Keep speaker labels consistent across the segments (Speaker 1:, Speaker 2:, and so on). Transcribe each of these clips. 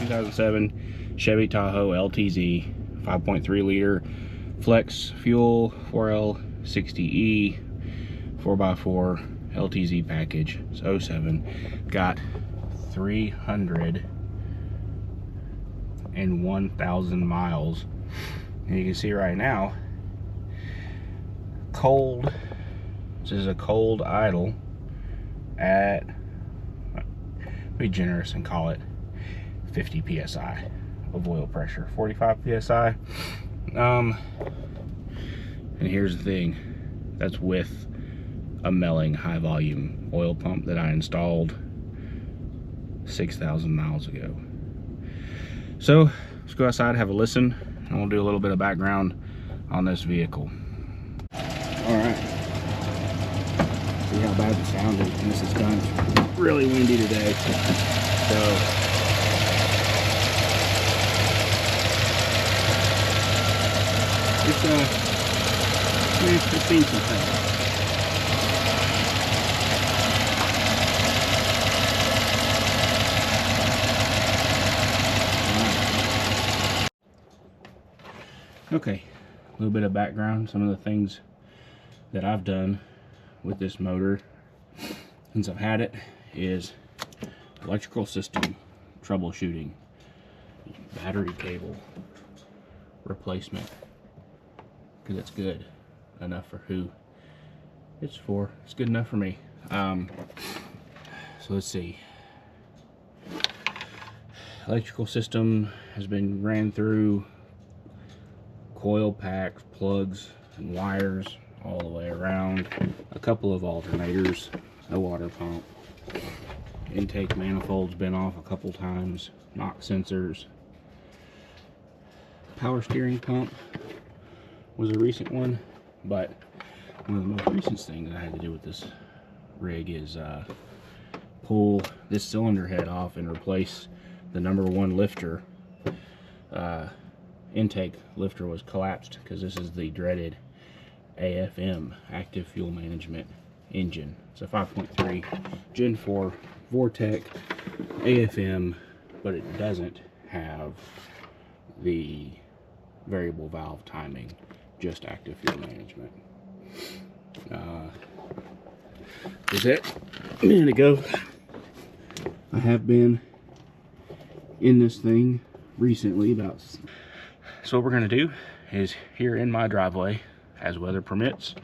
Speaker 1: 2007 Chevy Tahoe LTZ, 5.3 liter flex fuel 4L60E 4x4 LTZ package. It's 07. Got 301,000 miles. And you can see right now, cold. This is a cold idle at, be generous and call it 50 psi of oil pressure, 45 psi. And here's the thing, that's with a Melling high volume oil pump that I installed 6,000 miles ago. So let's go outside, have a listen, and we'll do a little bit of background on this vehicle. All right, see how bad the sound is, and this is done. It's really windy today, so it's seen some things. Okay, a little bit of background, some of the things that I've done with this motor since I've had it is electrical system troubleshooting, battery cable replacement, because it's good enough for who it's for. It's good enough for me. So let's see. Electrical system has been ran through, coil packs, plugs, and wires all the way around, a couple of alternators, a water pump, intake manifolds been off a couple times, knock sensors, power steering pump was a recent one, but one of the most recent things I had to do with this rig is pull this cylinder head off and replace the #1 lifter. Intake lifter was collapsed because this is the dreaded AFM, active fuel management engine. It's a 5.3 Gen 4 Vortec AFM, but it doesn't have the variable valve timing, just active fuel management. Is it a minute ago? I have been in this thing recently about. So what we're going to do is, here in my driveway, as weather permits,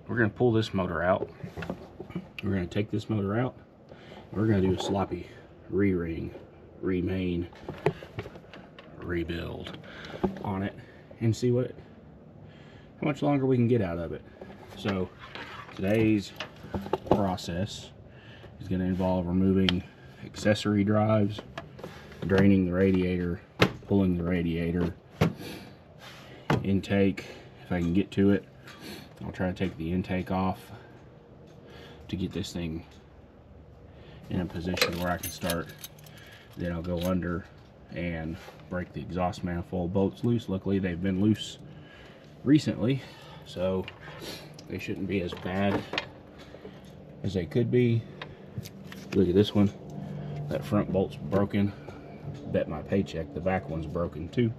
Speaker 1: we're going to pull this motor out. We're going to take this motor out. We're going to do a sloppy re-ring, remain, rebuild on it, and see how much longer we can get out of it. So today's process is going to involve removing accessory drives, draining the radiator, pulling the radiator, intake, if I can get to it. I'll try to take the intake off to get this thing in a position where I can start. Then I'll go under and break the exhaust manifold bolts loose. Luckily they've been loose recently, so they shouldn't be as bad as they could be. Look at this one, that front bolt's broken. Bet my paycheck the back one's broken too.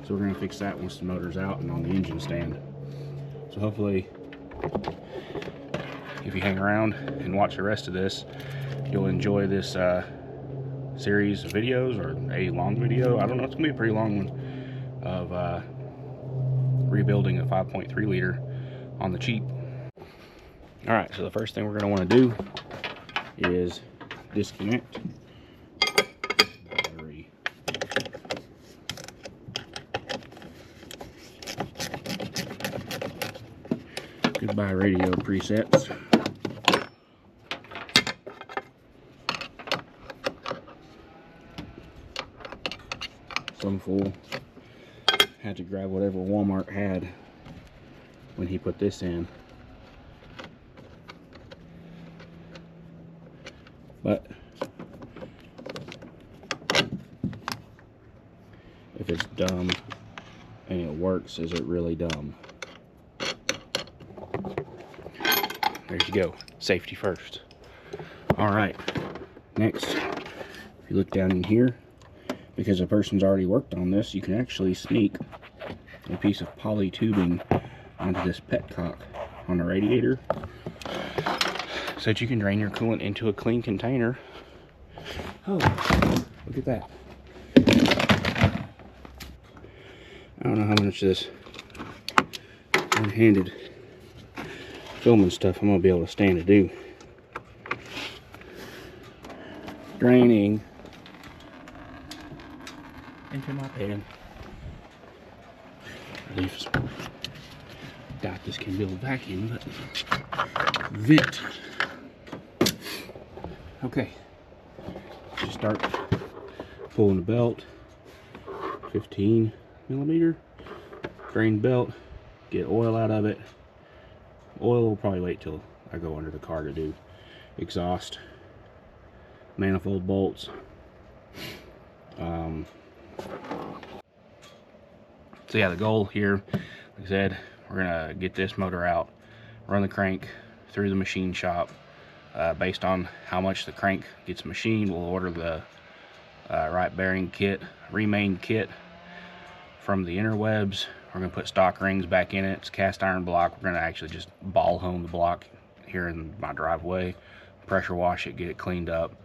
Speaker 1: So we're going to fix that once the motor's out and on the engine stand. So hopefully, if you hang around and watch the rest of this, you'll enjoy this series of videos, or a long video. I don't know, it's going to be a pretty long one, of rebuilding a 5.3 liter on the cheap. Alright, so the first thing we're going to want to do is disconnect battery. Goodbye radio presets. Some fool had to grab whatever Walmart had when he put this in. But if it's dumb and it works, is it really dumb? There you go. Safety first. Alright. Next, if you look down in here, because a person's already worked on this, you can actually sneak a piece of poly tubing onto this petcock on the radiator so that you can drain your coolant into a clean container. Oh, look at that. I don't know how much of this one-handed filming stuff I'm gonna be able to stand to do. Draining into my pan. Relief. Doubt this can build vacuum, but vent. Okay. Just start pulling the belt. 15 millimeter. Drain belt. Get oil out of it. Oil will probably wait till I go under the car to do. Exhaust. Manifold bolts. So yeah, the goal here, like I said, we're gonna get this motor out, run the crank through the machine shop. Based on how much the crank gets machined, we'll order the right bearing kit, remain kit from the interwebs. We're gonna put stock rings back in it. It's cast iron block. We're gonna actually just ball hone the block here in my driveway, pressure wash it, get it cleaned up,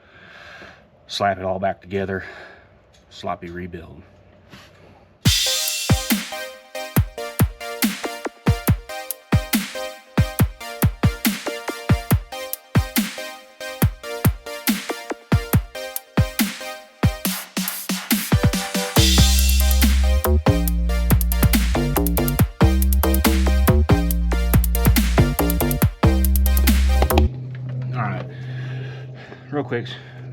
Speaker 1: slap it all back together, sloppy rebuild. Real quick,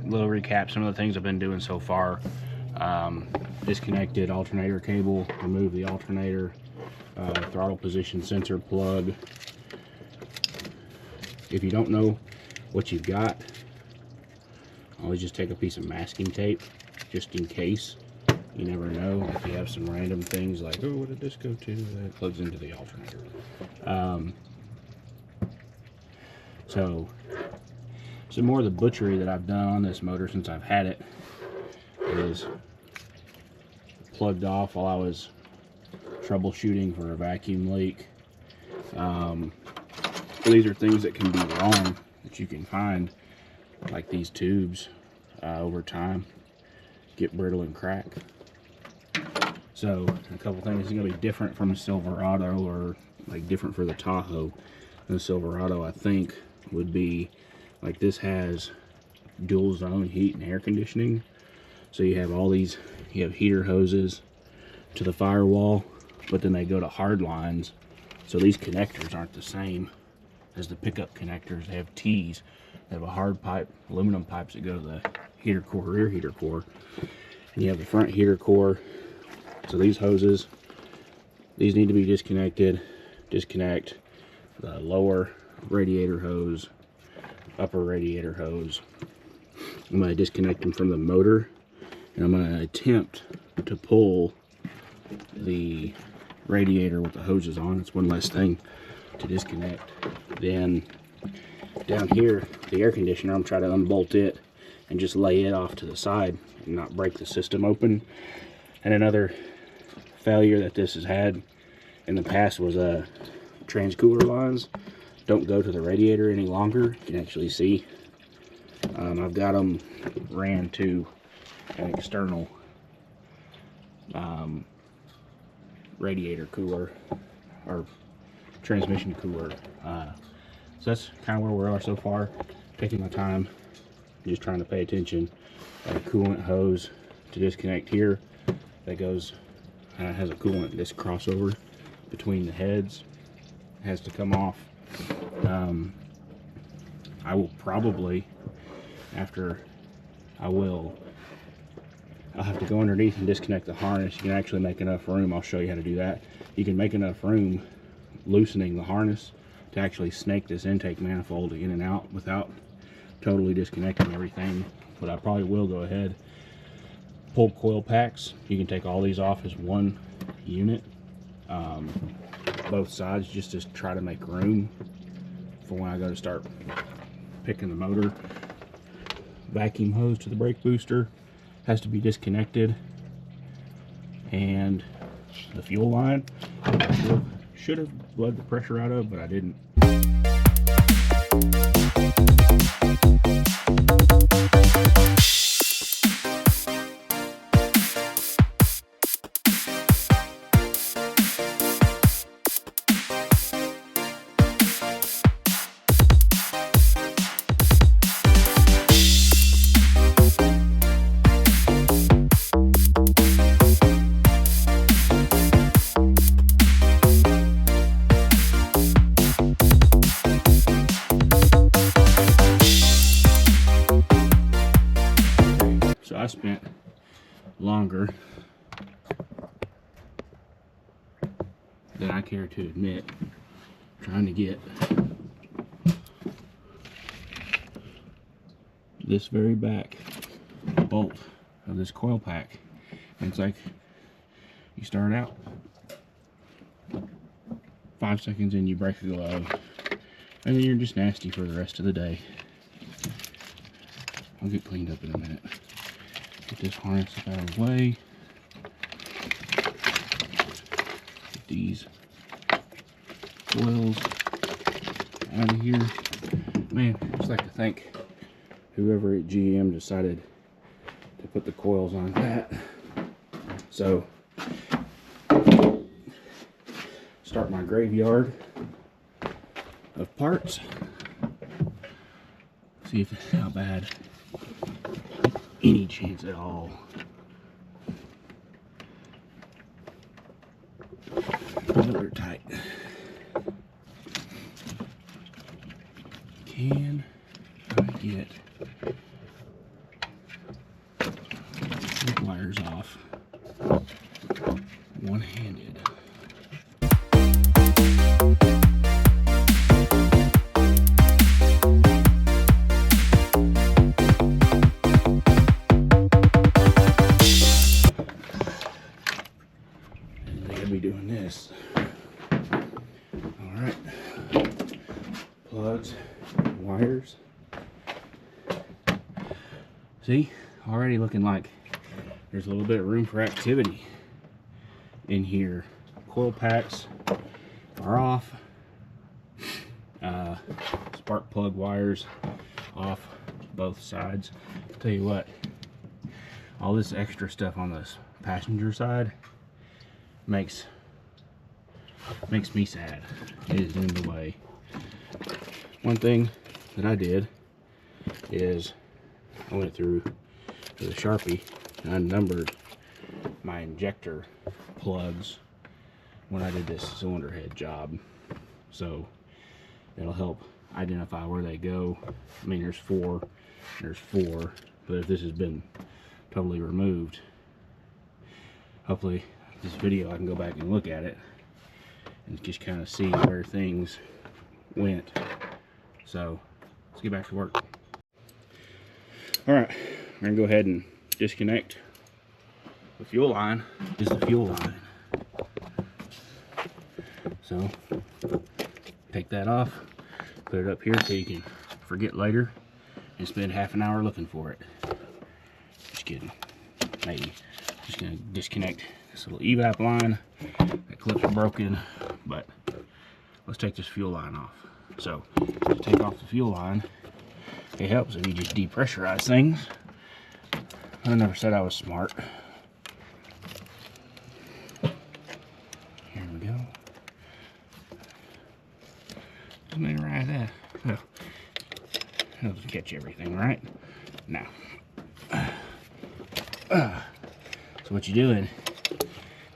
Speaker 1: little recap, some of the things I've been doing so far. Disconnected alternator cable, remove the alternator, throttle position sensor plug. If you don't know what you've got, always just take a piece of masking tape, just in case. You never know if you have some random things like, oh, what did this go to? That plugs into the alternator. So some more of the butchery that I've done on this motor since I've had it is plugged off while I was troubleshooting for a vacuum leak. These are things that can be wrong that you can find, like these tubes over time get brittle and crack. So a couple things is going to be different from a Silverado, or like different for the Tahoe. The Silverado, I think, would be like this has dual zone heat and air conditioning. So you have all these, you have heater hoses to the firewall, but then they go to hard lines. So these connectors aren't the same as the pickup connectors. They have T's. They have a hard pipe, aluminum pipes that go to the heater core, rear heater core. And you have the front heater core. So these hoses, these need to be disconnected. Disconnect the lower radiator hose, upper radiator hose. I'm going to disconnect them from the motor, and I'm going to attempt to pull the radiator with the hoses on. It's one less thing to disconnect. Then down here, the air conditioner, I'm trying to unbolt it and just lay it off to the side and not break the system open. And another failure that this has had in the past was transcooler lines don't go to the radiator any longer. You can actually see I've got them ran to an external radiator cooler or transmission cooler. So that's kind of where we are so far. Taking my time, just trying to pay attention. A coolant hose to disconnect here that goes has a coolant, this crossover between the heads has to come off. I will probably, I'll have to go underneath and disconnect the harness. You can actually make enough room. I'll show you how to do that. You can make enough room loosening the harness to actually snake this intake manifold in and out without totally disconnecting everything. But I probably will go ahead, pull coil packs. You can take all these off as one unit, both sides, just to try to make room for when I go to start picking the motor. Vacuum hose to the brake booster, has to be disconnected, and the fuel line should have bled the pressure out of, but I didn't. So I spent longer than I care to admit trying to get this very back bolt of this coil pack. And it's like you start out 5 seconds in, you break a glove, and then you're just nasty for the rest of the day. I'll get cleaned up in a minute. Get this harness out of the way. Get these coils out of here. Man, I just like to thank whoever at GM decided to put the coils on that. So, start my graveyard of parts. See if it's not bad. Any chance at all. They're tight. Can I get the wires off one-handed? Be doing this. All right, plugs, wires. See, already looking like there's a little bit of room for activity in here. Coil packs are off. Spark plug wires off both sides. I'll tell you what, all this extra stuff on this passenger side makes me sad. It is in the way. One thing that I did is I went through with a Sharpie and unnumbered my injector plugs when I did this cylinder head job, so it'll help identify where they go. I mean, there's four, but if this has been totally removed, hopefully this video I can go back and look at it and just kind of see where things went. So let's get back to work. All right, we're gonna go ahead and disconnect the fuel line. This is the fuel line. So take that off, put it up here so you can forget later and spend half an hour looking for it. Just kidding, maybe. Just gonna disconnect this little evap line. That clip's broken, but let's take this fuel line off. So to take off the fuel line, it helps if you just depressurize things. I never said I was smart. Here we go. Just made it right there. So it'll just catch everything, right? Now. So what you're doing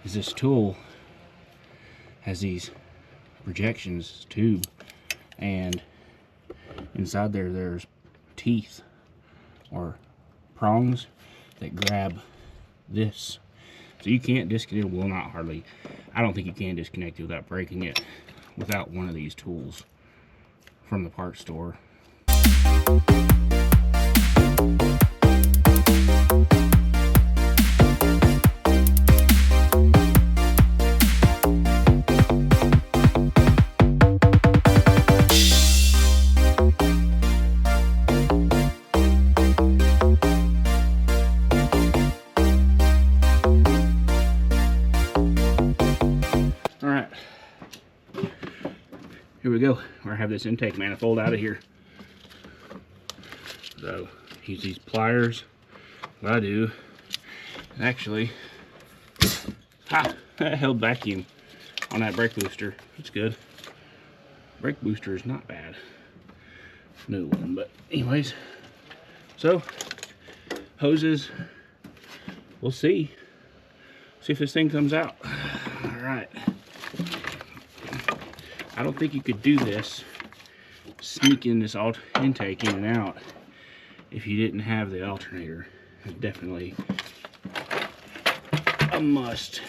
Speaker 1: is this tool has these projections tube, and inside there's teeth or prongs that grab this. So you can't disconnect, well, not hardly, I don't think you can disconnect it without breaking it without one of these tools from the parts store. here we go. I have this intake manifold out of here. So use these pliers. What I do, actually, that held vacuum on that brake booster. It's good. Brake booster is not bad. New one, but anyways. So hoses. We'll see. See if this thing comes out. All right. I don't think you could do this, sneaking this intake in and out, if you didn't have the alternator. It's definitely a must.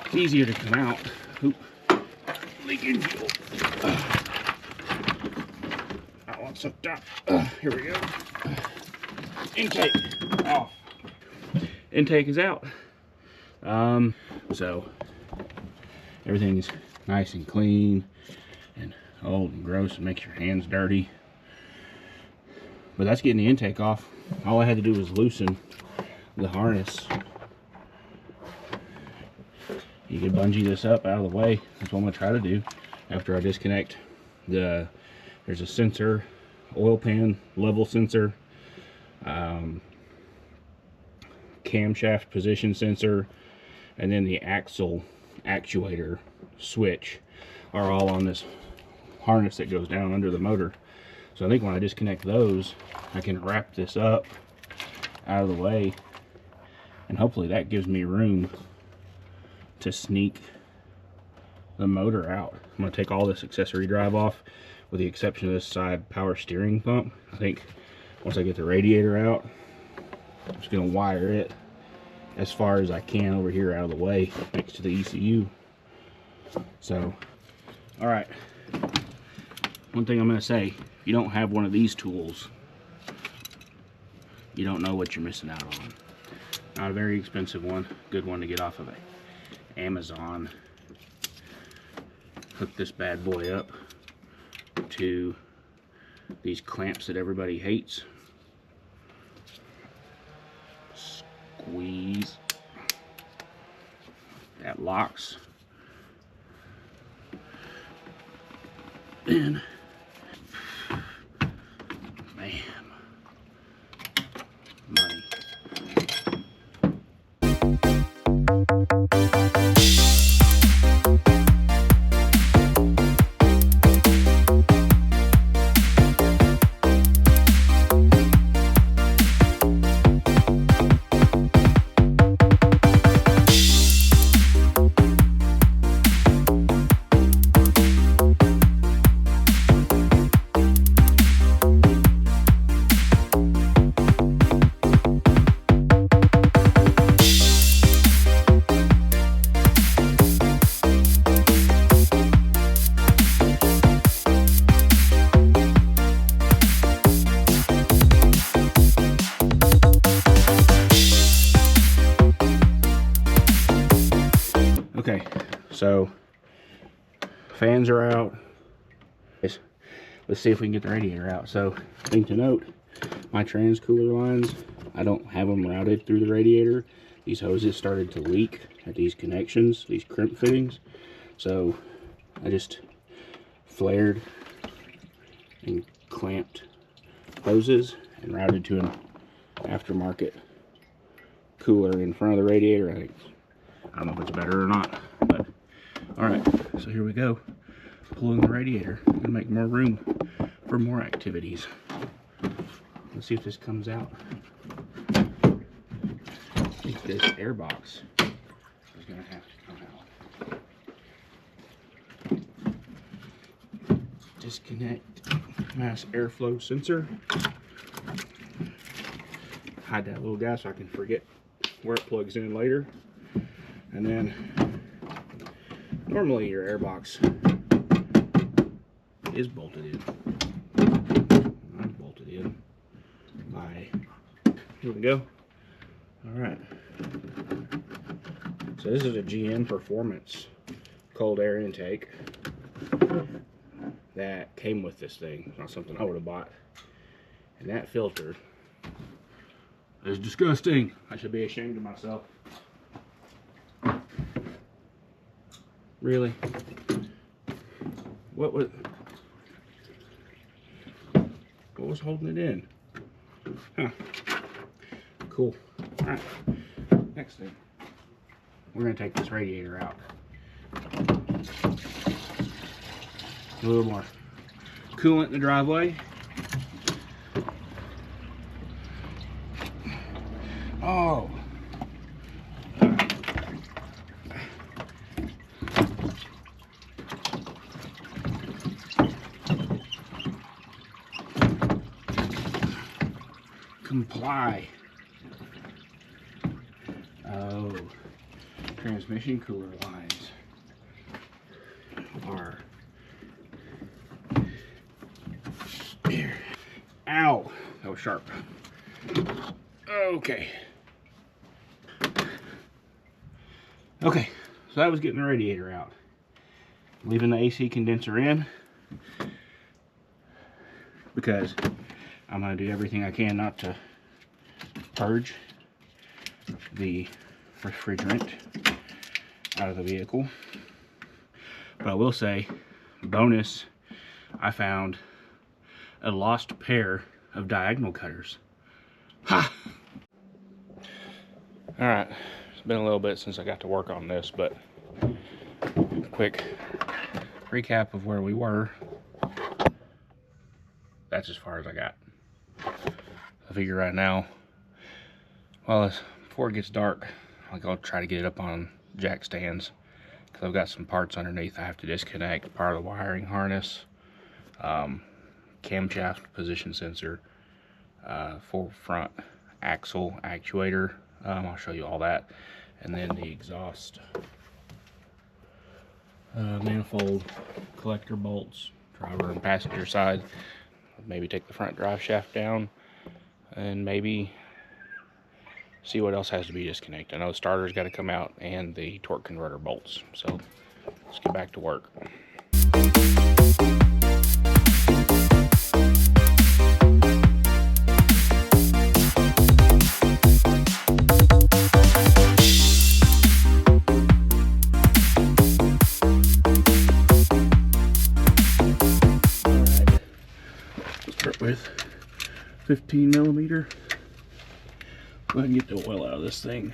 Speaker 1: It's easier to come out. Oop. Leaking fuel. I want some top. Here we go. Intake off. Intake is out. So everything's nice and clean and old and gross and makes your hands dirty. But that's getting the intake off. All I had to do was loosen the harness. You can bungee this up out of the way. That's what I'm gonna try to do after I disconnect the, there's a sensor, oil pan level sensor, camshaft position sensor, and then the axle actuator switch are all on this harness that goes down under the motor. So I think when I disconnect those, I can wrap this up out of the way, and hopefully that gives me room to sneak the motor out. I'm going to take all this accessory drive off with the exception of this side power steering pump. I think once I get the radiator out, I'm just going to wire it as far as I can over here out of the way next to the ECU. So, all right. One thing I'm going to say, if you don't have one of these tools, you don't know what you're missing out on. Not a very expensive one, good one to get off of Amazon. Hook this bad boy up to these clamps that everybody hates. Squeeze. That locks. And bam. Money. Okay, so fans are out. Let's see if we can get the radiator out. So, thing to note, my trans cooler lines, I don't have them routed through the radiator. These hoses started to leak at these connections, these crimp fittings. So I just flared and clamped hoses and routed to an aftermarket cooler in front of the radiator. I don't know if it's better or not, but all right, so here we go. Pulling the radiator and make more room for more activities. Let's see if this comes out. I think this air box is gonna have to come out. Disconnect mass airflow sensor. Hide that little guy so I can forget where it plugs in later. And then normally your air box is bolted in. I'm bolted in by, here we go. All right. So this is a GM Performance cold air intake that came with this thing. It's not something I would have bought. And that filter is disgusting. I should be ashamed of myself. Really? What was... was holding it in. Huh. Cool. All right. Next thing, we're gonna take this radiator out. A little more coolant in the driveway. Oh. Comply. Oh, transmission cooler lines are here. Ow, that was sharp. Okay. Okay, so that was getting the radiator out. Leaving the AC condenser in because I'm going to do everything I can not to purge the refrigerant out of the vehicle. But I will say, bonus, I found a lost pair of diagonal cutters. Ha! Alright, it's been a little bit since I got to work on this, but quick recap of where we were. That's as far as I got. I figure right now, well, before it gets dark, I'll try to get it up on jack stands because I've got some parts underneath I have to disconnect. Part of the wiring harness, camshaft position sensor, front axle actuator. I'll show you all that, and then the exhaust manifold collector bolts, driver and passenger side. Maybe take the front drive shaft down and maybe see what else has to be disconnected. I know the starter's got to come out and the torque converter bolts. So let's get back to work. With 15 millimeter. Go ahead and get the oil out of this thing.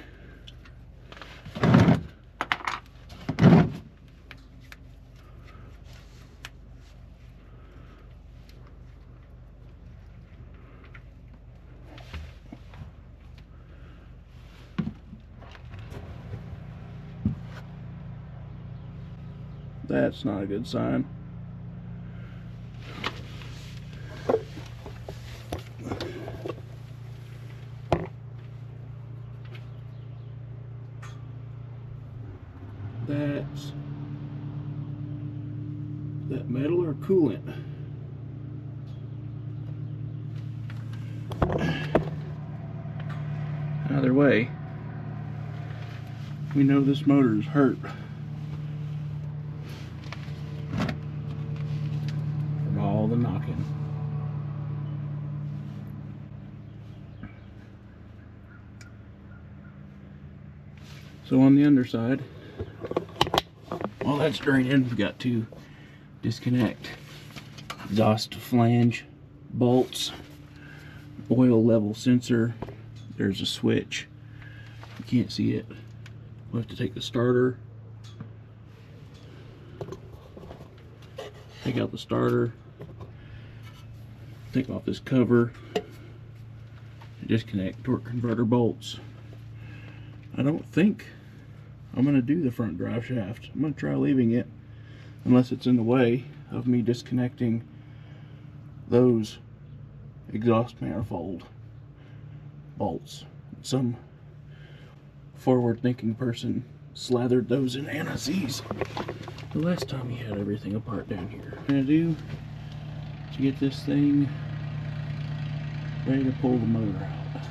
Speaker 1: That's not a good sign. That's that metal or coolant. Either way, we know this motor is hurt from all the knocking. So on the underside, while that's draining, we've got to disconnect exhaust flange bolts, oil level sensor. There's a switch. You can't see it. We'll have to take the starter, take out the starter, take off this cover, and disconnect torque converter bolts. I don't think I'm going to do the front drive shaft. I'm going to try leaving it unless it's in the way of me disconnecting those exhaust manifold bolts. Some forward-thinking person slathered those in anti-seize the last time he had everything apart down here. What I'm going to do to get this thing ready to pull the motor out.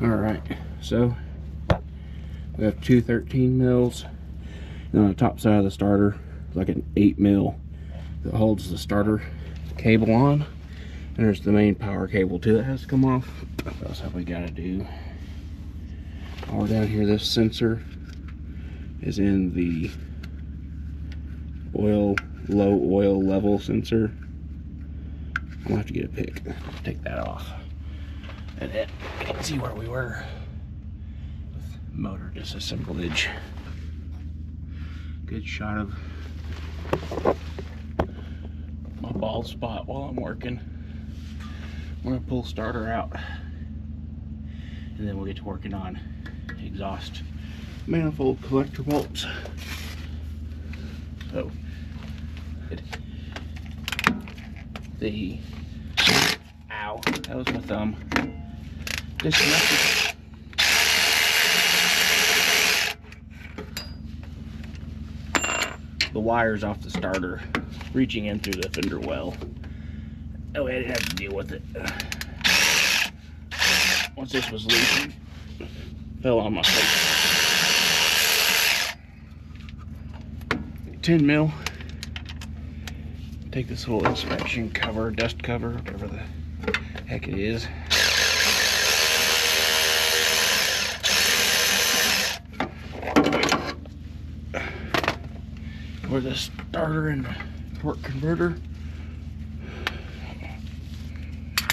Speaker 1: Alright, so we have two 13 mils, and on the top side of the starter, like an 8 mil that holds the starter cable on. And there's the main power cable too that has to come off. What else have we got to do? While we're down here, this sensor is in the low oil level sensor. I'll have to get a pick, take that off, and then you can see where we were with motor disassemblage. Good shot of my bald spot while I'm working. I'm gonna pull starter out, and then we'll get to working on exhaust manifold collector bolts. So the ow, that was my thumb. Disconnected the wires off the starter, reaching in through the fender well. Oh, I didn't have to deal with it. Once this was loose, it fell on my face. 10 mil. Take this little inspection cover, dust cover, whatever the heck it is. Where the starter and torque converter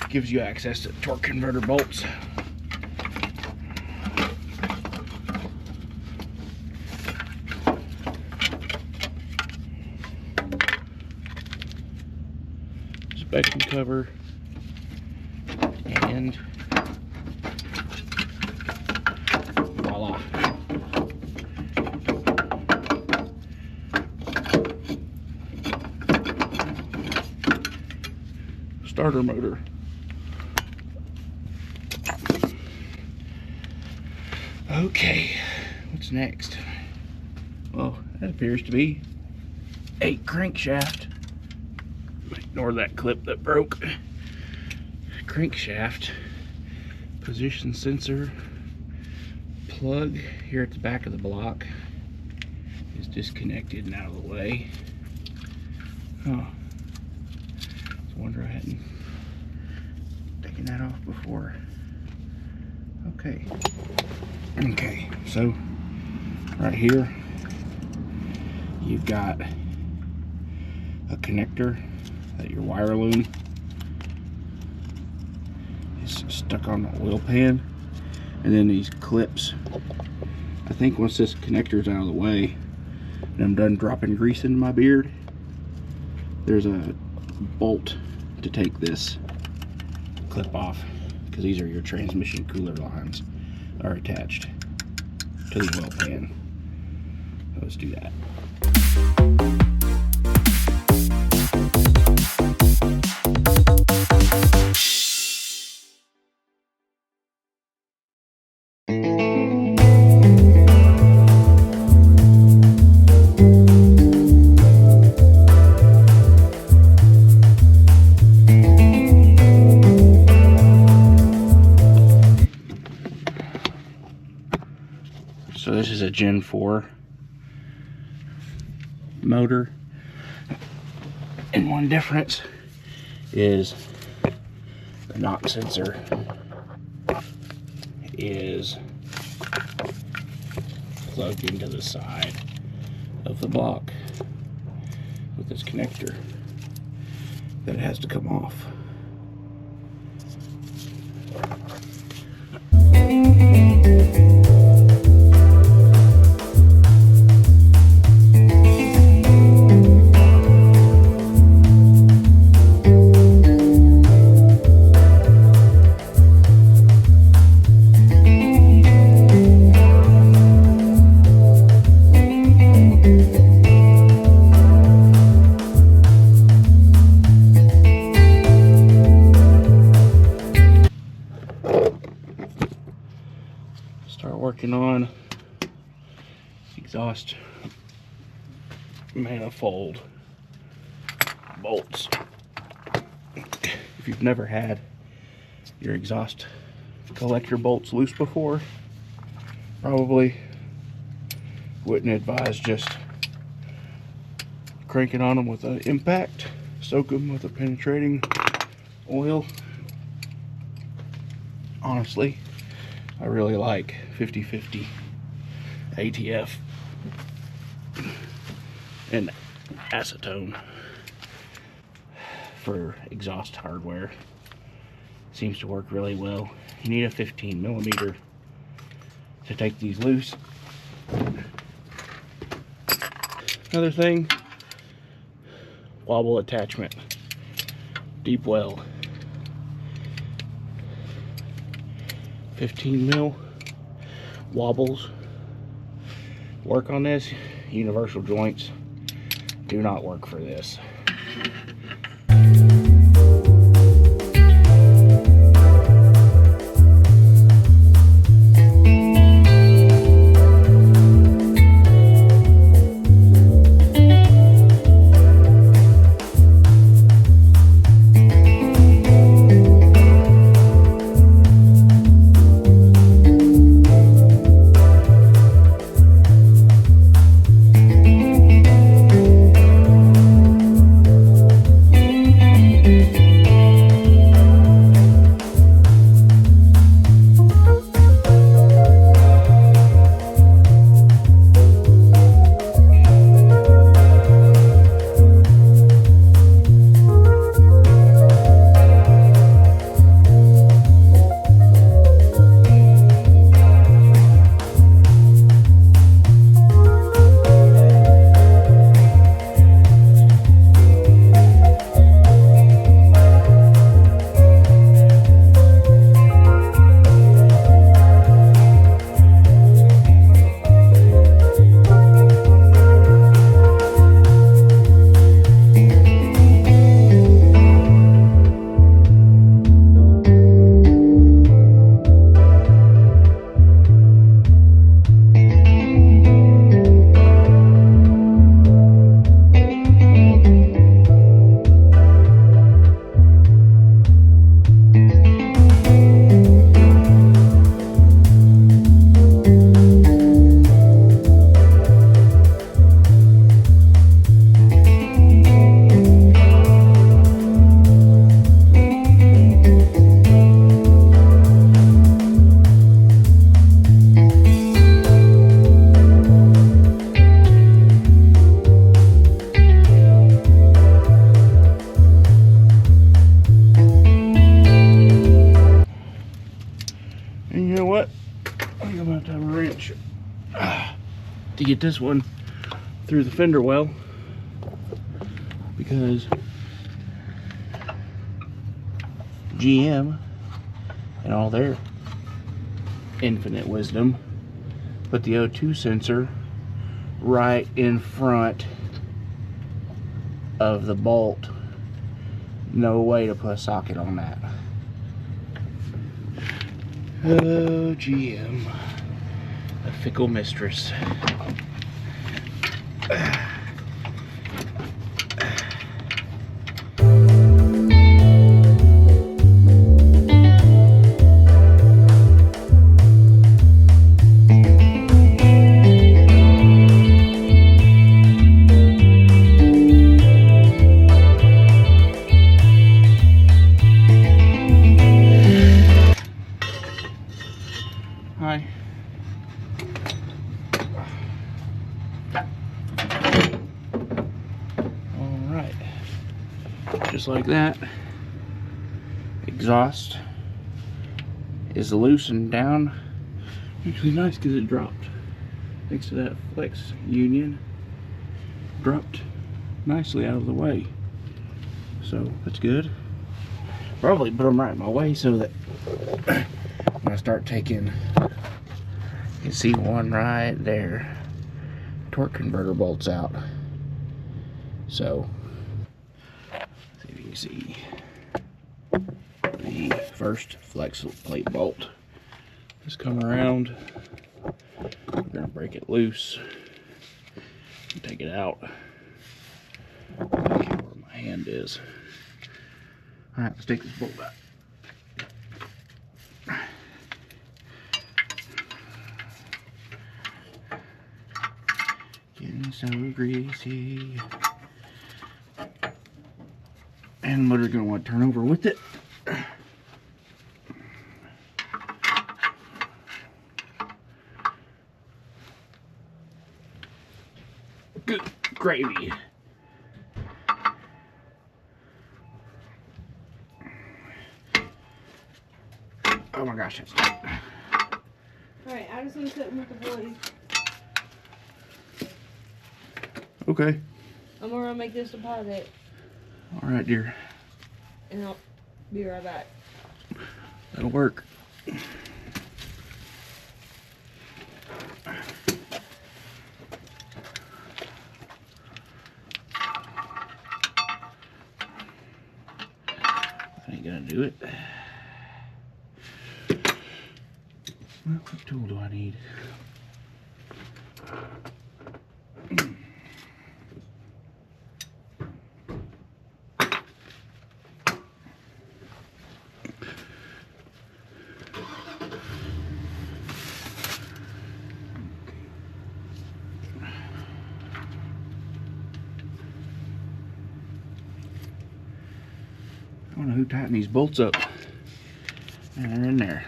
Speaker 1: gives you access to torque converter bolts. Inspection cover and voila. Starter motor. Okay, what's next? Well, that appears to be a crankshaft. Ignore that clip that broke. Crankshaft position sensor plug here at the back of the block is disconnected and out of the way. Oh, it's a wonder I hadn't taken that off before. Okay. Okay, so right here you've got a connector that your wire loom is stuck on the oil pan, and then these clips. I think once this connector is out of the way and I'm done dropping grease into my beard, there's a bolt to take this clip off, because these are your transmission cooler lines that are attached to the oil pan. So let's do that. So this is a Gen 4 motor, and one difference is the knock sensor is plugged into the side of the block with this connector that has to come off. Start working on exhaust manifold bolts. If you've never had your exhaust collector bolts loose before, probably wouldn't advise just cranking on them with an impact. Soak them with a penetrating oil. Honestly, I really like 50/50 ATF and acetone for exhaust hardware. Seems to work really well. You need a 15mm to take these loose. Another thing, wobble attachment, deep well, 15mm wobbles work on this. Universal joints do not work for this. And you know what? I think I'm gonna have to have a wrench to get this one through the fender well, because GM and all their infinite wisdom put the O2 sensor right in front of the bolt. No way to put a socket on that. Oh, GM, a fickle mistress. Hi. Alright. Just like that. Exhaust is loosened down. Actually nice because it dropped. Thanks to that flex union. Dropped nicely out of the way. So that's good. Probably put them right in my way so that when I start taking, you can see one right there, torque converter bolts out. So, see if you can see the first flex plate bolt. Just come around, we're gonna break it loose and take it out. Where my hand is. All right, let's take this bolt out. Getting so greasy. And the motor's gonna want to turn over with it. Good gravy. gosh, that's tight.
Speaker 2: Alright, I just want to sit with the boys.
Speaker 1: Okay.
Speaker 2: I'm gonna make this a pilot.
Speaker 1: Alright, dear.
Speaker 2: And I'll be right back.
Speaker 1: That'll work. That ain't gonna do it. Well, what tool do I need? I don't know who tightened these bolts up. And they're in there.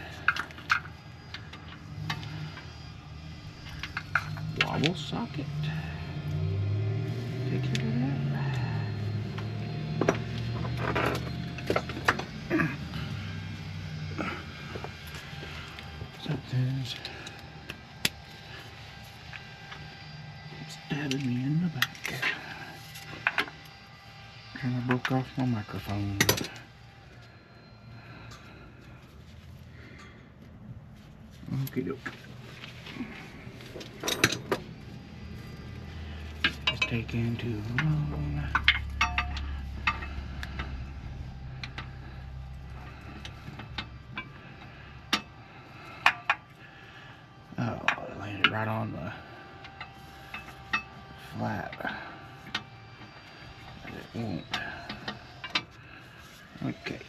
Speaker 1: Wobble socket. Take care of that. Something's stabbing me in the back. And I broke off my microphone. Okie doke. It's taking too long. Oh, it landed right on the flat. But it won't. Okay.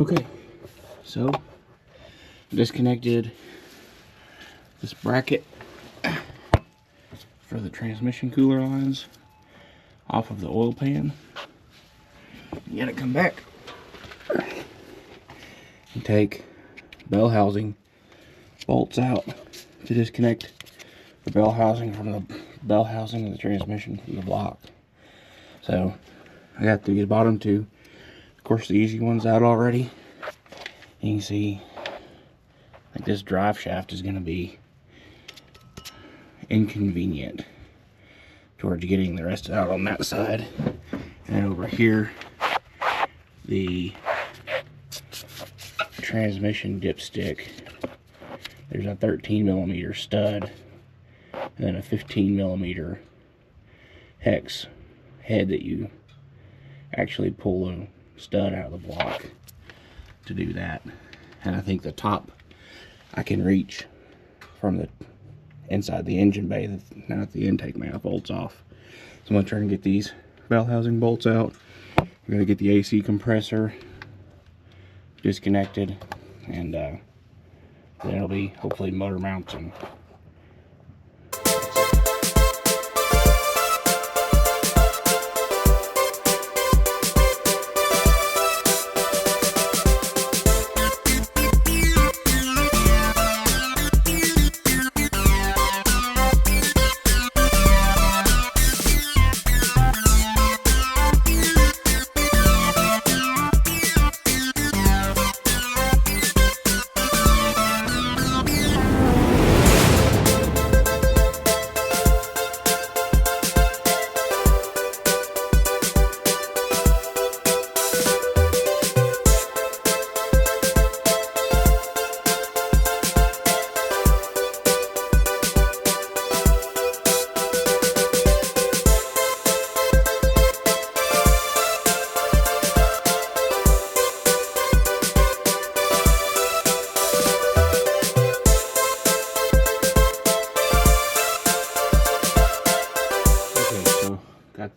Speaker 1: Okay, so disconnected this bracket for the transmission cooler lines off of the oil pan. You gotta come back and take bell housing bolts out to disconnect the bell housing from the bell housing of the transmission from the block. So I got the bottom two. Of course, the easy one's out already. You can see, like, this drive shaft is going to be inconvenient towards getting the rest out on that side. And over here, the transmission dipstick, there's a 13mm stud and then a 15mm hex head that you actually pull a stud out of the block to do that. And I think the top I can reach from the inside the engine bay, now that the intake manifold's off. So I'm going to try and get these bell housing bolts out. We're going to get the AC compressor disconnected, and then it'll be hopefully motor mounts and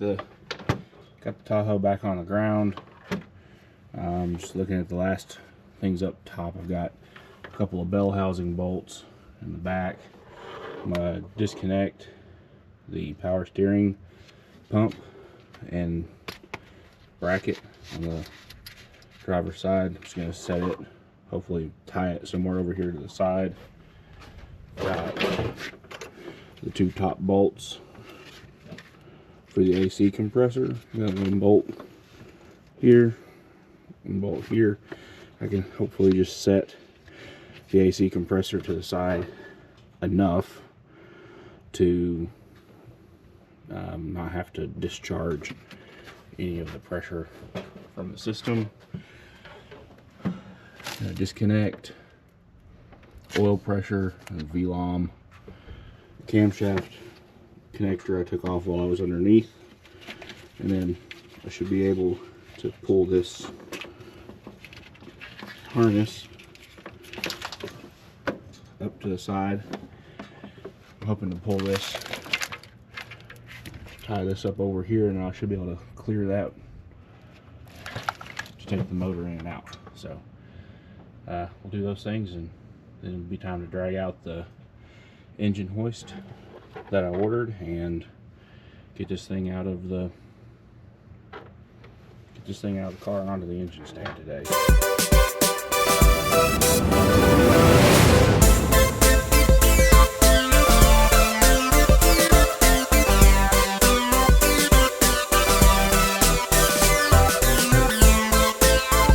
Speaker 1: the Tahoe back on the ground. Just looking at the last things up top. I've got a couple of bell housing bolts in the back. I'm gonna disconnect the power steering pump and bracket on the driver's side. I'm just gonna set it, hopefully tie it somewhere over here to the side. Got the two top bolts for the AC compressor. Got one bolt here and bolt here. I can hopefully just set the AC compressor to the side enough to not have to discharge any of the pressure from the system. Disconnect oil pressure and VLOM camshaft connector I took off while I was underneath, and then I should be able to pull this harness up to the side. I'm hoping to pull this, tie this up over here, and I should be able to clear that to take the motor in and out. So we'll do those things, and then it'll be time to drag out the engine hoist that I ordered and get this thing out of the car and onto the engine stand today.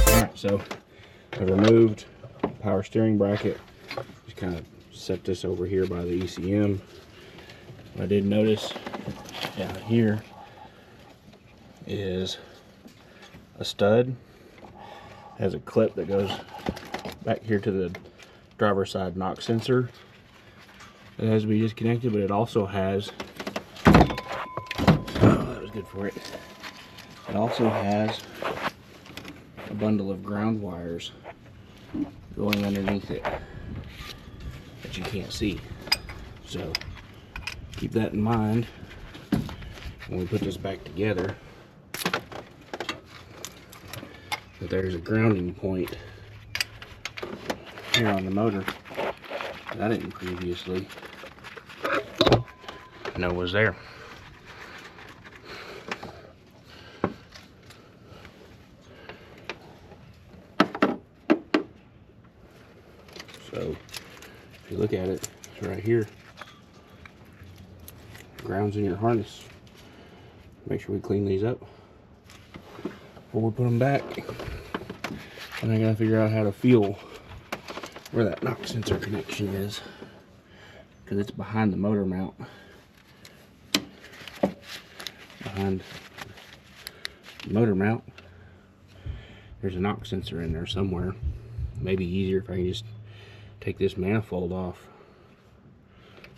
Speaker 1: Alright, so I removed the power steering bracket. Just kind of set this over here by the ECM. What I did notice down here is a stud. It has a clip that goes back here to the driver's side knock sensor. It has to be disconnected, but it also has, that was good for it. It also has a bundle of ground wires going underneath it that you can't see. So keep that in mind when we put this back together, that there's a grounding point here on the motor that I didn't previously know was there. So if you look at it, it's right here. Grounds in your harness. Make sure we clean these up before we put them back. And I gotta figure out how to feel where that knock sensor connection is, because it's behind the motor mount. Behind the motor mount, there's a knock sensor in there somewhere. Maybe easier if I can just take this manifold off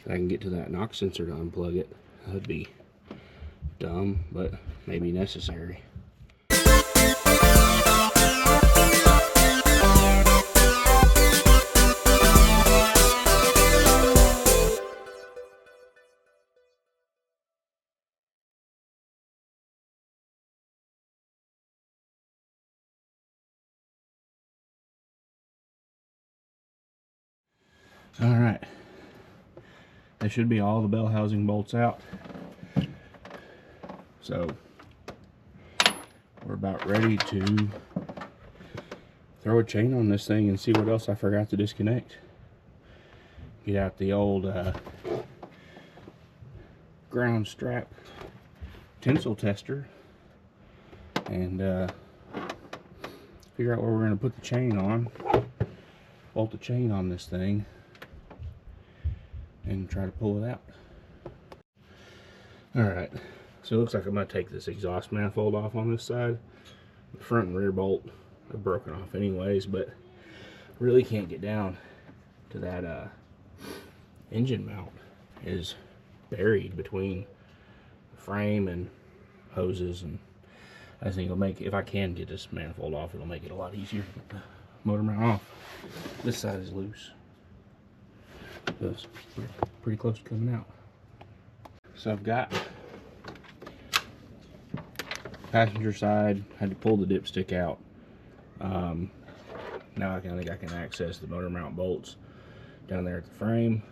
Speaker 1: so I can get to that knock sensor to unplug it. That'd be dumb, but maybe necessary. All right, there should be all the bell housing bolts out. So we're about ready to throw a chain on this thing and see what else I forgot to disconnect. Get out the old ground strap tensile tester and figure out where we're going to put the chain on. Bolt the chain on this thing and try to pull it out. Alright, so it looks like I'm going to take this exhaust manifold off on this side. The front and rear bolt are broken off anyways, but really can't get down to that engine mount. It is buried between the frame and hoses, and I think it'll make, if I can get this manifold off, it'll make it a lot easier to get the motor mount off. This side is loose. It's pretty close to coming out. So I've got Passenger side, had to pull the dipstick out. Now I think I can access the motor mount bolts down there at the frame,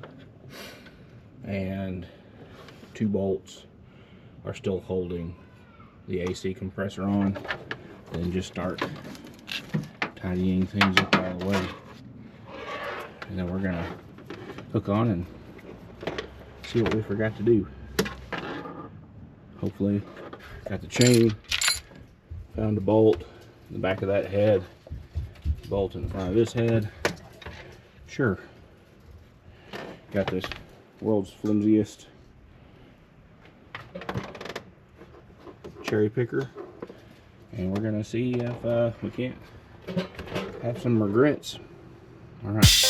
Speaker 1: and 2 bolts are still holding the AC compressor on. Then just start tidying things up all the way, and then we're gonna hook on and see what we forgot to do. Hopefully got the chain, found a bolt in the back of that head, bolt in the front of this head. Sure, got this world's flimsiest cherry picker, and we're gonna see if we can't have some regrets. All right.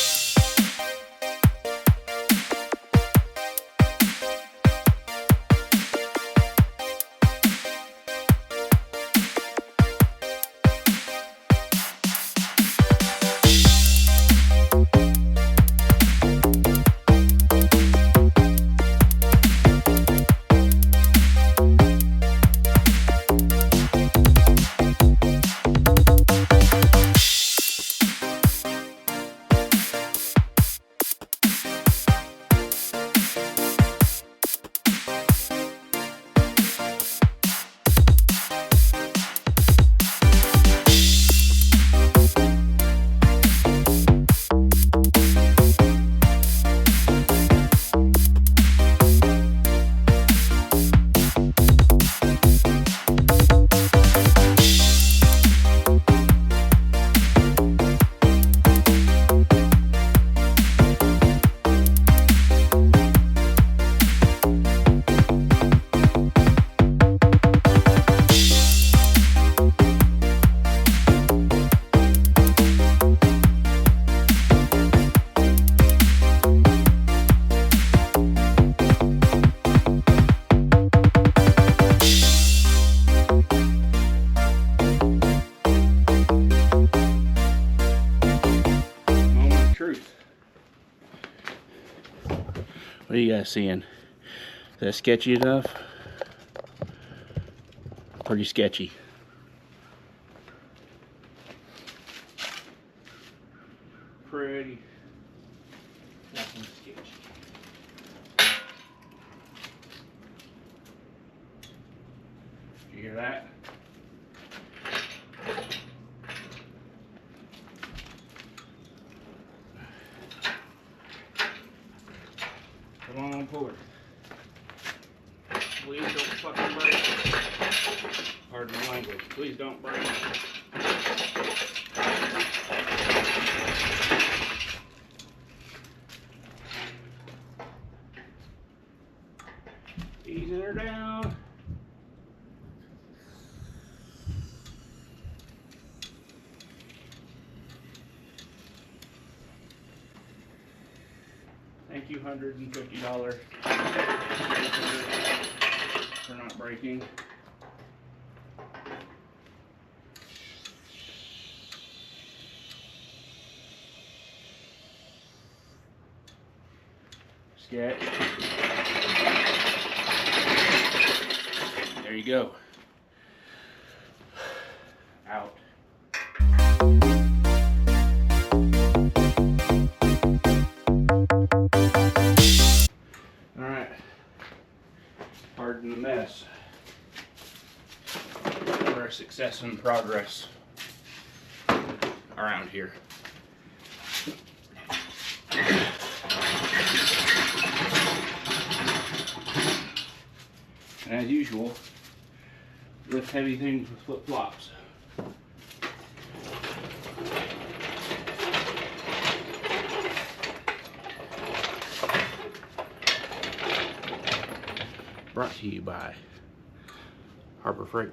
Speaker 1: What are you guys seeing? Is that sketchy enough? Pretty sketchy. Pretty fucking sketchy. Did you hear that? Come on, pull it. Please don't fucking break. Pardon the language. Please don't break. Easing her down. Thank you, $150 for not breaking. Sketch. There you go. Out. Alright. Pardon the mess. We're a success in progress around here. And as usual, lift heavy things with flip-flops. Brought to you by Harbor Freight.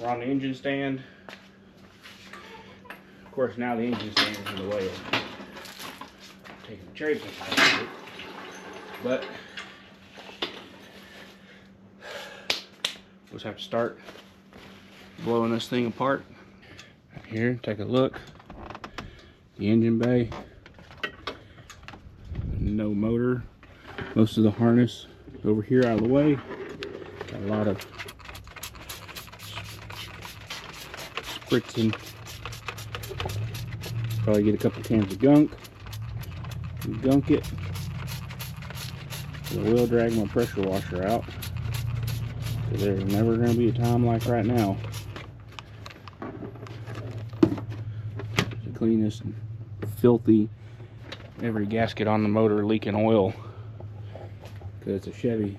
Speaker 1: We're on the engine stand. Of course, now the engine stand is in the way of taking the cherry pick out of it. But we'll just have to start blowing this thing apart. Here, take a look. The engine bay. No motor. Most of the harness over here out of the way. Got a lot of spritzing. Probably get a couple cans of gunk. Gunk it. I will drag my pressure washer out. Because there's never going to be a time like right now to clean this filthy, every gasket on the motor leaking oil. Because it's a Chevy.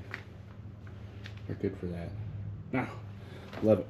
Speaker 1: They're good for that. Now, love it.